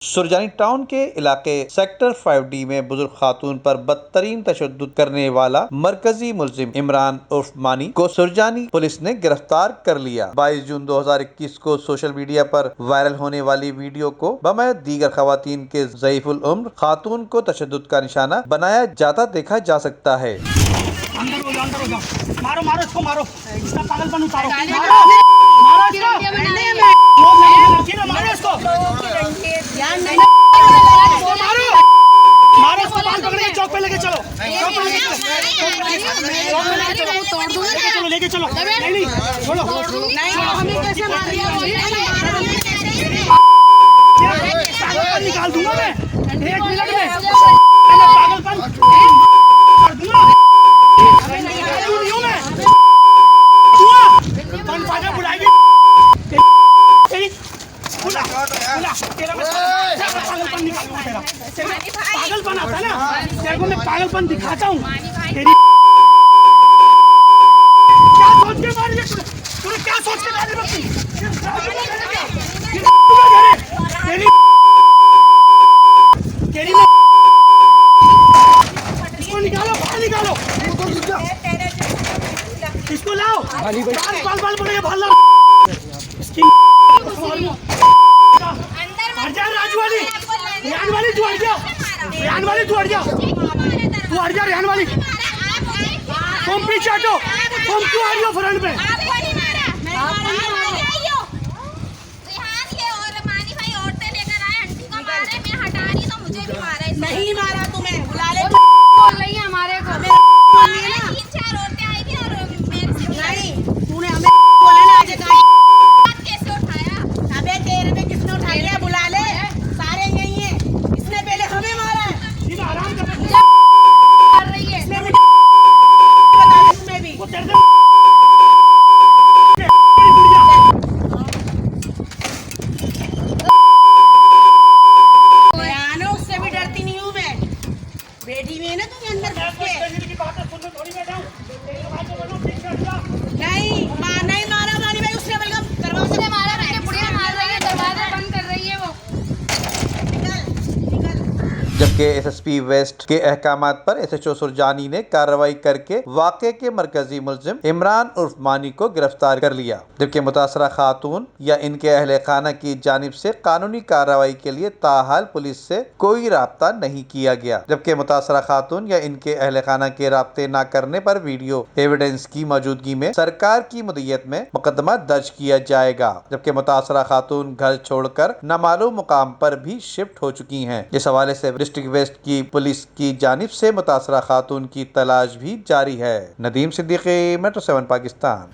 Surjani town के इलाके sector 5D में बुजुर्ग खातून पर बदतरीन तशद्दुद करने वाला मरकजी मुलजिम इमरान उर्फ मानी को सुरजानी पुलिस ने गिरफ्तार कर लिया। 22 जून 2021 को सोशल मीडिया पर वायरल होने वाली वीडियो को बमैत दीगर खवातीन के ज़ईफुल उम्र खातून को तशद्दुद का निशाना बनाया जाता देखा जा सकता है। अंदर हो जाओ। मारो मारो इसको, मारो इसका पागलपन उतारो। मारो इसको, मारो इसको, बाल पकड़ के चौक पे लेके चलो, लेके चलो। नहीं छोड़ो, पागलपन निकाल दूंगा मैं 1 मिनट में। पागलपन कर दूंगा बुलाएगी पागलपन निकालूंगा तेरा। पागलपन आता है ना, तेरे को मैं पागलपन दिखाता हूँ। क्या सोच के मार रही है तूने? क्या सोच के मार रही है? इसको निकालो, बाहर निकालो, इसको लाओ। बाल पड़ेगा, बाल लाओ। इसकी राजू वाली, रेहान वाली तू हट जा, रेहान वाली तू हट जा, तू हट जा, रेहान वाली। तुम पीछे हटो, तुम क्यों आ रही हो फ्रंट पे? नहीं मारा तुम्हें, बुला ले। बोल रही है हमारे को। 3-4 औरतें आएगी और मेरे से नहीं, तूने हमें बोला ना आज कैसे उठाया? अबे तेरे पे किसने उठाया? बुला ले, सारे यही हैं। इसने पहले हमें मारा है। आराम कर रही है। इसने बता दे तुम्हें भी। उससे भी डरती नहीं हूँ मैं। बेटी में ना तुम अंदर घुस के। नहीं मारा मानी भाई, उसने बल्कि दरवाजे उसने मारा, मैंने बुढ़िया मार रही है, दरवाजा बंद कर रही है वो। जबकि एसएसपी वेस्ट के अहकामात पर एसएचओ सुरजानी ने कार्रवाई करके वाक़े के मरकजी मुलजिम इमरान उर्फ मानी को गिरफ्तार कर लिया। जबकि मुतासरा खातून या इनके अहले खाना की जानिब से कानूनी कार्रवाई के लिए ताहाल पुलिस से कोई राब्ता नहीं किया गया। जबकि मुतासरा खातून या इनके अहले खाना के राब्ते न करने पर वीडियो एविडेंस की मौजूदगी में सरकार की मुद्दत में मुकदमा दर्ज किया जाएगा। जबकि मुतासरा खातून घर छोड़कर नामालूम मुकाम पर भी शिफ्ट हो चुकी हैं। इस हवाले से डिस्ट्रिक्ट वेस्ट की पुलिस की जानिब से मुतासरा खातून की तलाश भी जारी है। नदीम सिद्दीकी, मेट्रो 7 पाकिस्तान।